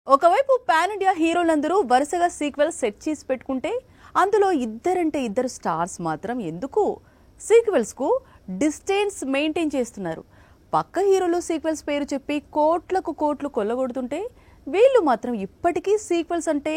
ఒకవైపు pan India హీరోలందరూ వరుసగా sequels set చేసి పెట్టుకుంటే అందులో ఇద్దరు స్టార్స్ మాత్రం ఎందుకు సీక్వెల్స్ కు డిస్టెన్స్ మెయింటైన్ చేస్తున్నారు. పక్క హీరోలు సీక్వెల్స్ పేరు చెప్పి కోట్లకు కోట్లు కొల్లగొడుతుంటే వీళ్ళు మాత్రం ఇప్పటికీ సీక్వెల్స్ అంటే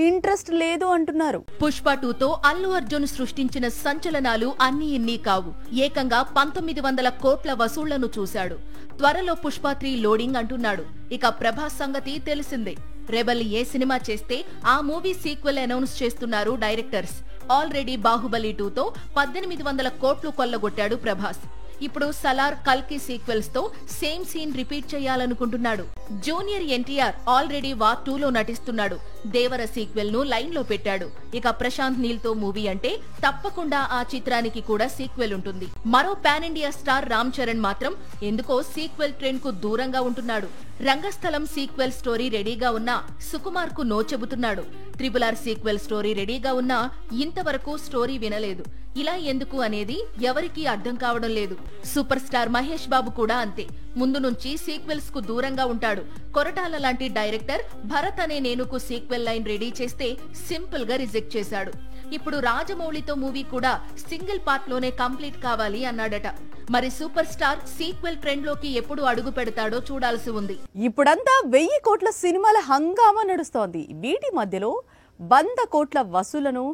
ఇంట్రెస్ట్ లేదు అంటున్నారు. పుష్ప 2తో అల్లు అర్జున్ సృష్టించిన సంచలనాలు అన్నీ ఇన్ని కావు. ఏకంగా 1900 కోట్ల వసూళ్లను చూశాడు. త్వరలో పుష్ప 3 లోడింగ్ అంటున్నాడు. ఇక ప్రభాస్ సంగతి తెలిసిందే. రెబల్ ఏ సినిమా చేస్తే ఆ మూవీ సీక్వెల్ అనౌన్స్ చేస్తున్నారు డైరెక్టర్స్. ఆల్రెడీ బాహుబలి 2తో 1800 కోట్లు కొల్లగొట్టాడు ప్రభాస్. ఇప్పుడు సలార్ కల్కి సీక్వెల్స్ తో సేమ్ సీన్ రిపీట్ చేయాలనుకుంటున్నాడు. జూనియర్ ఎన్టీఆర్ ఆల్రెడీ వార్ 2లో నటిస్తున్నాడు. దేవర సీక్వెల్ ను లైన్ లో పెట్టాడు. ఇక ప్రశాంత్ నీల్ తో మూవీ అంటే తప్పకుండా ఆ చిత్రానికి కూడా సీక్వెల్ ఉంటుంది. మరో pan India star Ram Charan మాత్రం ఎందుకో సీక్వెల్ ట్రెండ్ కు దూరంగా ఉంటున్నాడు. రంగస్థలం సీక్వెల్ స్టోరీ రెడీగా ఉన్నా సుకుమార్ కు నో చెబుతున్నాడు. RRR సీక్వెల్ స్టోరీ రెడీగా ఉన్నా ఇంతవరకు స్టోరీ వినలేదు. ఇలా ఎందుకు అనేది ఎవరికీ అర్థం కావడం లేదు. సూపర్ స్టార్ మహేష్ బాబు కూడా అంతే. ముందు నుంచి సీక్వెల్స్ కు దూరంగా ఉంటాడు. కొరటాల లాంటి డైరెక్టర్ భరత్ అనే నేనుకు సీక్వెల్ లైన్ రెడీ చేస్తే సింపుల్ గా రిజెక్ట్ చేశాడు. ఇప్పుడు రాజమౌళితో మూవీ కూడా సింగిల్ పార్ట్ లోనే కంప్లీట్ కావాలి అన్నాడట. మరి సూపర్ స్టార్ సీక్వెల్ ట్రెండ్ లోకి ఎప్పుడు అడుగు పెడతాడో చూడాల్సి ఉంది. ఇప్పుడంతా 1000 కోట్ల సినిమాల హంగామా నడుస్తోంది. వీటి మధ్యలో 100 కోట్ల వసూలను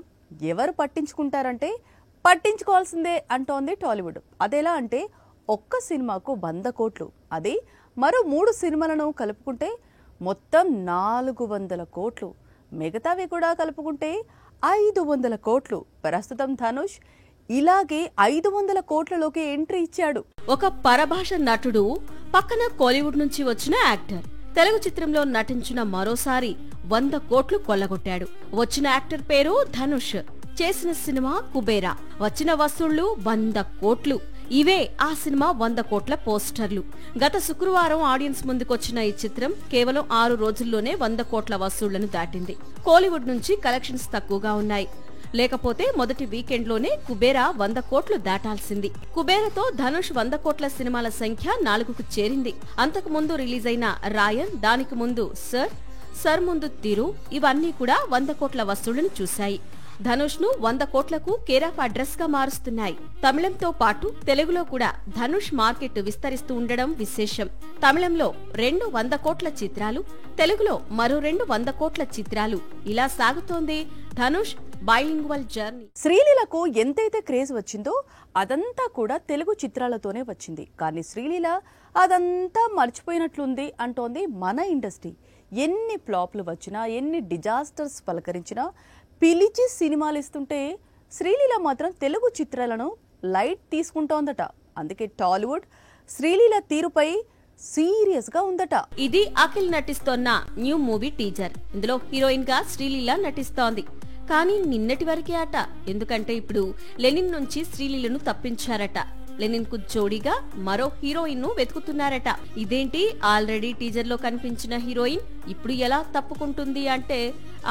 ఎవరు పట్టించుకుంటారంటే పట్టించుకోవాల్సిందే అంటోంది టాలీవుడ్. అదెలా అంటే ఒక్క సినిమాకు 100 కోట్లు, అదే మరో 3 సినిమాలను కలుపుకుంటే మొత్తం 400 కోట్లు, మిగతావి కూడా కలుపుకుంటే 500 కోట్లు. ప్రస్తుతం ధనుష్ ఇలాగే 500 కోట్లలోకి ఎంట్రీ ఇచ్చాడు. ఒక పరభాష నటుడు, పక్కన కోలీవుడ్ నుంచి వచ్చిన యాక్టర్, తెలుగు చిత్రంలో నటించిన మరోసారి 100 కోట్లు కొల్లగొట్టాడు. వచ్చిన యాక్టర్ పేరు ధనుష్, చేసిన సినిమా కుబేరా. వచ్చిన వసూళ్లు 100 కోట్లు. ఇవే ఆ సినిమా 100 కోట్ల పోస్టర్లు. గత శుక్రవారం ఆడియన్స్ ముందుకొచ్చిన ఈ చిత్రం కేవలం 6 రోజుల్లోనే 100 కోట్ల వసూళ్లను దాటింది. కోలీవుడ్ నుంచి కలెక్షన్స్ తక్కువగా ఉన్నాయి. లేకపోతే మొదటి వీకెండ్ లోనే కుబేరా 100 కోట్లు దాటాల్సింది. కుబేరాతో ధనుష్ 100 కోట్ల సినిమాల సంఖ్య 4కు చేరింది. అంతకు ముందు రిలీజ్ అయిన రాయన్, దానికి ముందు సర్ ముందు తిరు, ఇవన్నీ కూడా 100 కోట్ల వసూళ్లను చూశాయి. ధనుష్ ను 100 కోట్లకు కేర్ ఆఫ్ అడ్రస్ గా మారుస్తున్నాయి. తమిళంతో పాటు తెలుగులో కూడా ధనుష్ మార్కెట్ విస్తరిస్తూ ఉండడం విశేషం. తమిళంలో 2 100 కోట్ల చిత్రాలు, తెలుగులో మరో 2 100 కోట్ల చిత్రాలు, ఇలా సాగుతోంది ధనుష్ బైలింగ్వల్ జర్నీ. శ్రీలీలకు ఎంతైతే క్రేజ్ వచ్చిందో అదంతా కూడా తెలుగు చిత్రాలతోనే వచ్చింది. కానీ శ్రీలీల అదంతా మర్చిపోయినట్లుంది అంటోంది మన ఇండస్ట్రీ. ఎన్ని ఫ్లాప్లు వచ్చినా, ఎన్ని డిజాస్టర్స్ పలకరించినా, పిలిచి సినిమాలు ఇస్తుంటే శ్రీలీల మాత్రం తెలుగు చిత్రాలను లైట్ తీసుకుంటోందట. అందుకే టాలీవుడ్ శ్రీలీల తీరుపై సీరియస్ గా ఉందట. ఇది అఖిల్ నటిస్తోన్న న్యూ మూవీ టీజర్. ఇందులో హీరోయిన్ గా శ్రీలీల నటిస్తోంది. కానీ నిన్నటి వరకే అట. ఎందుకంటే ఇప్పుడు లెనిన్ నుంచి శ్రీలీలను తప్పించారట. లెనిన్ కు జోడీగా మరో హీరోయిన్ ను వెతుకుతున్నారట. ఇదేంటి, ఆల్రెడీ టీజర్ లో కనిపించిన హీరోయిన్ ఇప్పుడు ఎలా తప్పుకుంటుంది అంటే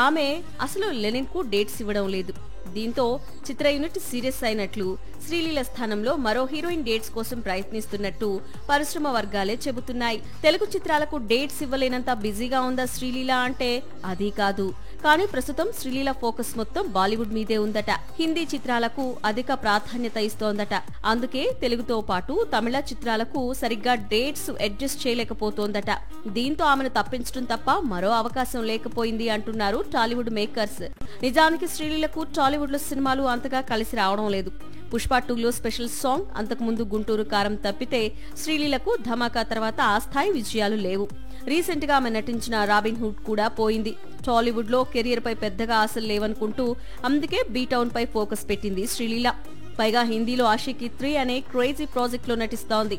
ఆమె అసలు లెనిన్ కు డేట్స్ ఇవ్వడం లేదు. దీంతో చిత్ర యూనిట్ సీరియస్ అయినట్లు, శ్రీలీల స్థానంలో మరో హీరోయిన్ డేట్స్ కోసం ప్రయత్నిస్తున్నట్టు పరిశ్రమ వర్గాలే చెబుతున్నాయి. తెలుగు చిత్రాలకు డేట్స్ ఇవ్వలేనంత బిజీగా ఉందా శ్రీలీల అంటే అది కాదు. కానీ ప్రస్తుతం శ్రీలీల ఫోకస్ మొత్తం బాలీవుడ్ మీదే ఉందట. హిందీ చిత్రాలకు అధిక ప్రాధాన్యత ఇస్తోందట. అందుకే తెలుగుతో పాటు తమిళ చిత్రాలకు సరిగ్గా డేట్స్ అడ్జస్ట్ చేయలేకపోతోందట. దీంతో ఆమెను తప్పించడం తప్ప మరో అవకాశం లేకపోయింది అంటున్నారు టాలీవుడ్ మేకర్స్. నిజానికి శ్రీలీలకు టాలీవుడ్ లో సినిమాలు అంతగా కలిసి రావడం లేదు. పుష్ప 2లో స్పెషల్ సాంగ్, అంతకుముందు గుంటూరు కారం తప్పితే శ్రీలీలకు ధమాకా తర్వాత ఆ స్థాయి విజయాలు లేవు. రీసెంట్ గా ఆమె నటించిన రాబిన్ హుడ్ కూడా పోయింది. టాలీవుడ్ లో కెరియర్ పై పెద్దగా ఆశలు లేవనుకుంటూ అందుకే బీ టౌన్ పై ఫోకస్ పెట్టింది శ్రీలీల. పైగా హిందీలో ఆషికీ 3 అనే క్రేజీ ప్రాజెక్ట్ లో నటిస్తోంది.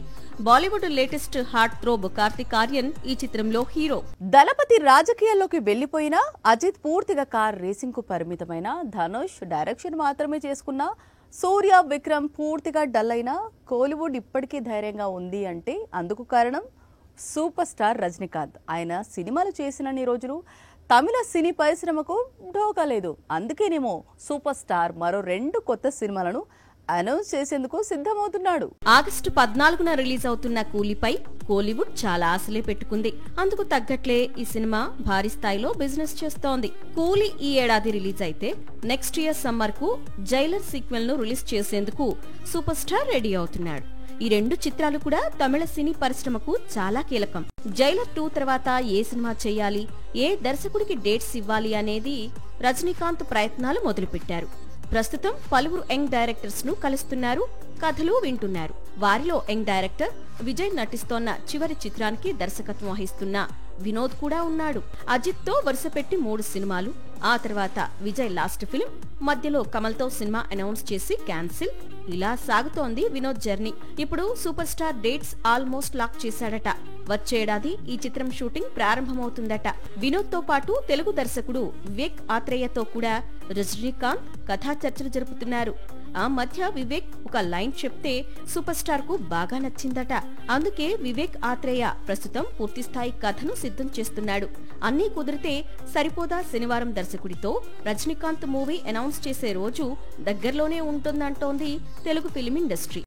Bollywood latest heart throb Karthik Aryan ఈ చిత్రంలో హీరో. దళపతి రాజకీయాల్లోకి వెళ్లిపోయినా అజిత్ పూర్తిగా కార్ రేసింగ్ కు పరిమితమైన, ధనుష్ డైరెక్షన్ మాత్రమే చేసుకున్న, సూర్య విక్రమ్ పూర్తిగా డల్ అయినా కోలీవుడ్ ఇప్పటికీ ధైర్యంగా ఉంది అంటే అందుకు కారణం సూపర్ స్టార్ రజనీకాంత్. ఆయన సినిమాలు చేసినన్ని రోజులు తమిళ సినీ పరిశ్రమకు ఢోకా లేదు. అందుకేనేమో సూపర్ స్టార్ మరో 2 కొత్త సినిమాలను అనౌన్స్ చేసేందుకు సిద్ధమవుతున్నాడు. ఆగస్టు 14న రిలీజ్ అవుతున్న కూలీపై కోలీవుడ్ చాలా ఆశలే పెట్టుకుంది. అందుకు తగ్గట్లే ఈ సినిమా భారీ స్థాయిలో బిజినెస్ చేస్తోంది. కూలీ ఈ ఏడాది రిలీజ్ అయితే నెక్స్ట్ ఇయర్ సమ్మర్ కు జైలర్ సీక్వెల్ ను రిలీజ్ చేసేందుకు సూపర్ స్టార్ రెడీ అవుతున్నాడు. ఈ రెండు చిత్రాలు కూడా తమిళ సినీ పరిశ్రమకు చాలా కీలకం. జైలర్ 2 తర్వాత ఏ సినిమా చేయాలి, ఏ దర్శకుడికి డేట్స్ ఇవ్వాలి అనేది రజనీకాంత్ ప్రయత్నాలు మొదలుపెట్టారు. ప్రస్తుతం పలువురు యంగ్ డైరెక్టర్స్ ను కలుస్తున్నారు, కథలు వింటున్నారు. వారిలో యంగ్ డైరెక్టర్ విజయ్ నటిస్తోన్న చివరి చిత్రానికి దర్శకత్వం వహిస్తున్న వినోద్ కూడా ఉన్నాడు. అజిత్ తో వరుసపెట్టి 3 సినిమాలు, ఆ తర్వాత విజయ్ లాస్ట్ ఫిల్మ్, మధ్యలో కమల్ తో సినిమా అనౌన్స్ చేసి క్యాన్సిల్, ఇలా సాగుతోంది వినోద్ జర్నీ. ఇప్పుడు super star dates almost lock చేశాడట. వచ్చేడాది ఈ చిత్రం షూటింగ్ ప్రారంభమవుతుందట. వినోద్ తో పాటు తెలుగు దర్శకుడు వివేక్ ఆత్రేయతో కూడా రజనీకాంత్ కథా చర్చలు జరుపుతున్నారు. ఆ మధ్య వివేక్ ఒక లైన్ చెప్తే సూపర్ స్టార్ కు బాగా నచ్చిందట. అందుకే వివేక్ ఆత్రేయ ప్రస్తుతం పూర్తిస్థాయి కథను సిద్ధం చేస్తున్నాడు. అన్నీ కుదిరితే సరిపోదా శనివారం దర్శకుడితో రజనీకాంత్ మూవీ అనౌన్స్ చేసే రోజు దగ్గరలోనే ఉంటుందంటోంది తెలుగు ఫిల్మ్ ఇండస్ట్రీ.